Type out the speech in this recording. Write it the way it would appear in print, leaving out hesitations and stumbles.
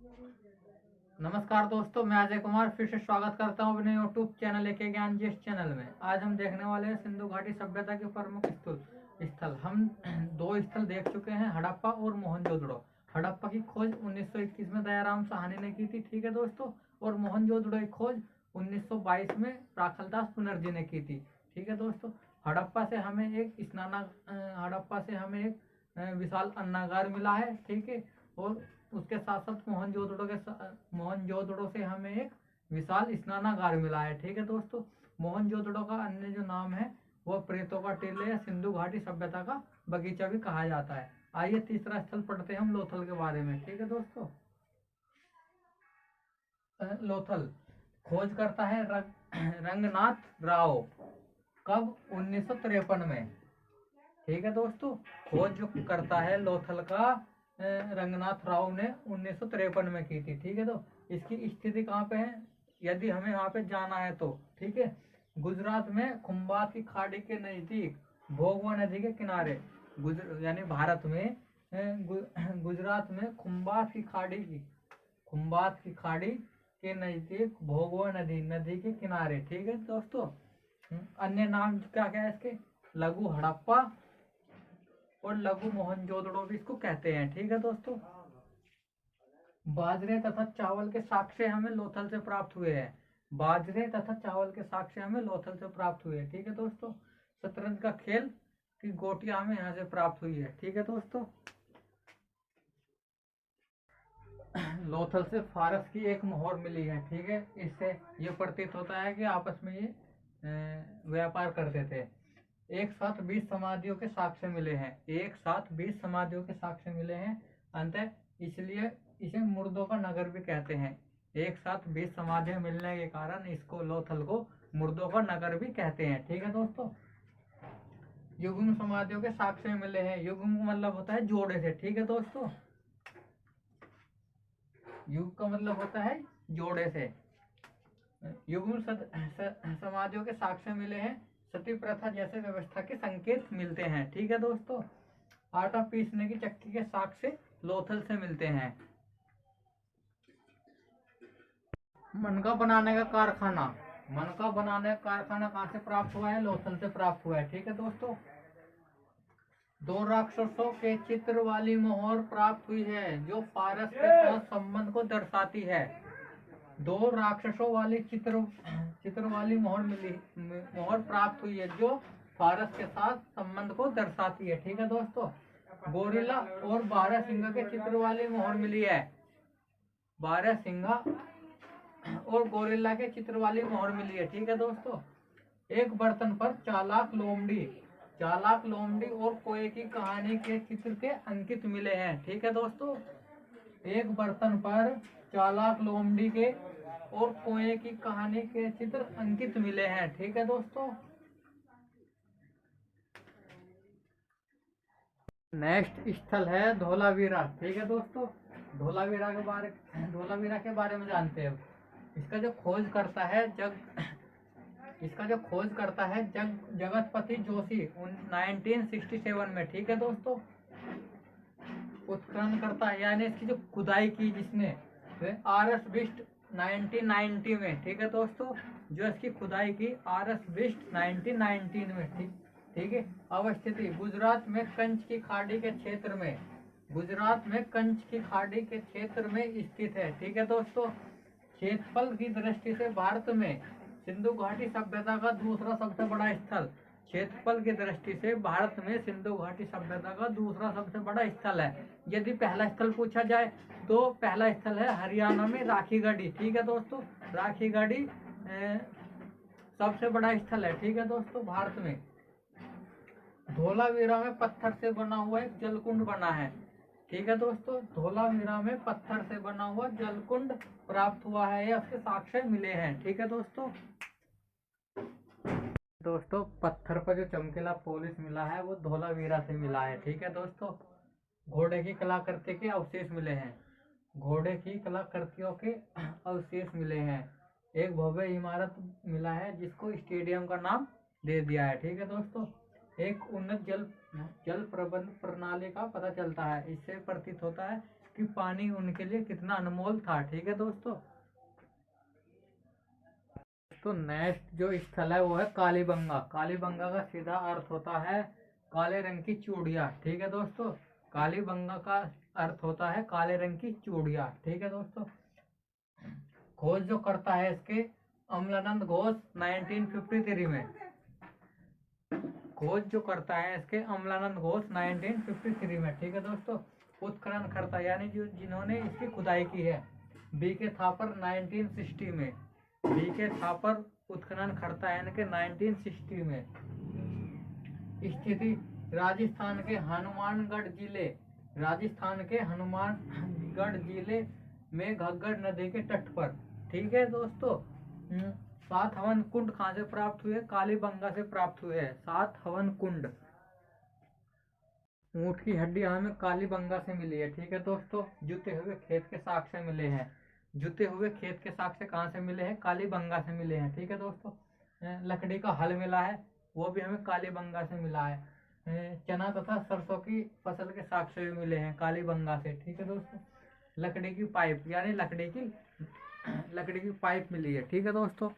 नमस्कार दोस्तों, मैं अजय कुमार फिर से स्वागत करता हूं अपने यूट्यूब चैनल एके ज्ञान जिस चैनल में। आज हम देखने वाले हैं सिंधु घाटी सभ्यता के प्रमुख स्थल। हम दो स्थल देख चुके हैं, हड़प्पा और मोहनजोदड़ो। हड़प्पा की खोज 1921 में दयाराम साहनी ने की थी, ठीक है दोस्तों। और मोहनजोदड़ो की खोज 1922 में राखलदास पुनर्जी ने की थी, ठीक है दोस्तों। हड़प्पा से हमें एक विशाल अन्नागार मिला है, ठीक है। और उसके साथ साथ मोहनजोदड़ो से हमें एक विशाल स्नानागार मिला है, ठीक है दोस्तों। मोहनजोदड़ो का अन्य जो नाम है वो प्रेतों का टीले या सिंधु घाटी सभ्यता का बगीचा भी कहा जाता है। आइए तीसरा स्थल पढ़ते हैं हम लोथल के बारे में, ठीक है दोस्तों। लोथल खोज करता है रंगनाथ राव, कब? 1953 में, ठीक है दोस्तों। खोज जो करता है लोथल का रंगनाथ राव ने 1953 में की थी, ठीक है। तो इसकी स्थिति कहाँ पे है, यदि हमें वहाँ पे जाना है तो, ठीक है। गुजरात में खुम्बात की खाड़ी के नजदीक भोगवा नदी के किनारे, यानी भारत में गुजरात में खुम्बात की खाड़ी के नजदीक भोगवा नदी के किनारे, ठीक है दोस्तों। अन्य नाम क्या क्या है इसके? लघु हड़प्पा और लघु मोहनजोदड़ो भी इसको कहते हैं, ठीक है दोस्तों। बाजरे तथा चावल के साक्ष्य हमें लोथल से प्राप्त हुए हैं। बाजरे तथा चावल के साक्ष्य हमें लोथल से प्राप्त हुए हैं, ठीक है दोस्तों। शतरंज का खेल की गोटियां हमें यहाँ से प्राप्त हुई है, ठीक है दोस्तों। लोथल से फारस की एक मोहर मिली है, ठीक है। इससे ये प्रतीत होता है कि आपस में ये व्यापार करते थे। एक साथ 20 समाधियों के साक्ष्य मिले हैं। अंतः इसलिए इसे मुर्दों का नगर भी कहते हैं। एक साथ 20 समाधियां मिलने के कारण इसको लोथल को मुर्दों का नगर भी कहते हैं, ठीक है दोस्तों। युग्म समाधियों के साक्ष्य मिले हैं। युग्म मतलब होता है जोड़े से, ठीक है दोस्तों। युग का मतलब होता है जोड़े से। युग्म समाधियों के साक्ष्य मिले हैं। सती प्रथा जैसे व्यवस्था के संकेत मिलते हैं, ठीक है दोस्तों। आटा पीसने की चक्की के साक्ष्य लोथल से मिलते हैं। मनका बनाने का कारखाना कहाँ से प्राप्त हुआ है? लोथल से प्राप्त हुआ है, ठीक है दोस्तों। दो राक्षसों के चित्र वाली मोहर प्राप्त हुई है जो फारस के साथ संबंध को दर्शाती है। दो राक्षसों वाली चित्र वाली मोहर प्राप्त हुई है जो फारस के साथ संबंध को दर्शाती है, ठीक है दोस्तों। गोरिल्ला और 12 सिंह के चित्र वाली मोहर मिली है। 12 सिंह और गोरिल्ला के चित्र वाली मोहर मिली है, ठीक है दोस्तों। एक बर्तन पर चालाक लोमड़ी और कोए की कहानी के चित्र के अंकित मिले हैं, ठीक है दोस्तों। एक बर्तन पर चालाक लोमड़ी के और कोए की कहानी के चित्र अंकित मिले हैं, ठीक है दोस्तों। नेक्स्ट स्थल है धोलावीरा, ठीक है दोस्तों। धोलावीरा के बारे में जानते हैं। इसका जो खोज करता है जगतपति जोशी 1967 में, ठीक है दोस्तों। उत्खनन करता है, यानी इसकी जो खुदाई की जिसने, RS बिस्ट 1990 में, ठीक है दोस्तों। जो इसकी खुदाई की RS बिस्ट 1919 में, ठीक है। अवस्थिति गुजरात में कंच की खाड़ी के क्षेत्र में स्थित है, ठीक है दोस्तों। क्षेत्रफल की दृष्टि से भारत में सिंधु घाटी सभ्यता का दूसरा सबसे बड़ा स्थल है। यदि पहला स्थल पूछा जाए तो पहला स्थल है हरियाणा में राखीगढ़ी, ठीक है दोस्तों। राखीगढ़ी सबसे बड़ा स्थल है, ठीक है दोस्तों, भारत में। धोलावीरा में पत्थर से बना हुआ एक जलकुंड बना है, ठीक है दोस्तों। धोलावीरा में पत्थर से बना हुआ जलकुंड प्राप्त हुआ है या उसके साक्ष्य मिले हैं, ठीक है दोस्तों। पत्थर पर जो चमकीला पॉलिश मिला है वो धोलावीरा से मिला है, ठीक है दोस्तों। घोड़े की कलाकृति के अवशेष मिले हैं। एक भव्य इमारत मिला है जिसको स्टेडियम का नाम दे दिया है, ठीक है दोस्तों। एक उन्नत जल प्रबंध प्रणाली का पता चलता है। इससे प्रतीत होता है कि पानी उनके लिए कितना अनमोल था। ठीक है दोस्तों। तो नेक्स्ट जो स्थल है वो है कालीबंगा। कालीबंगा का सीधा अर्थ होता है काले रंग की चूड़ियाँ। ठीक है दोस्तों। कालीबंगा का अर्थ होता है काले रंग की चूड़ियाँ। ठीक है दोस्तों। खोज जो करता है इसके अमलानंद घोष 1953 में। खोज जो करता है इसके अमलानंद घोष 1953 में। ठीक है दोस्तों। उत्खनन करता यानी जो जिन्होंने इसकी खुदाई की है बी के थापर 1960 में। बी के थापर उत्खनन करता है यानी कि 1960 में। स्थिति राजस्थान के हनुमानगढ़ जिले, राजस्थान के हनुमानगढ़ जिले में घग्गर नदी के तट पर। ठीक है दोस्तों। 7 हवन कुंड कहाँ से प्राप्त हुए? कालीबंगा से प्राप्त हुए हैं 7 हवन कुंड। ऊंट की हड्डी हमें कालीबंगा से मिली है। ठीक है दोस्तों। जुते हुए खेत के साग से मिले हैं। जुते हुए खेत के साग से कहाँ से मिले हैं? कालीबंगा से मिले हैं। ठीक है दोस्तों। लकड़ी का हल मिला है वो भी हमें कालीबंगा से मिला है। चना तथा सरसों की फसल के साग से भी मिले हैं कालीबंगा से। ठीक है दोस्तों। लकड़ी की पाइप यानी लकड़ी की पाइप मिली है। ठीक है दोस्तों।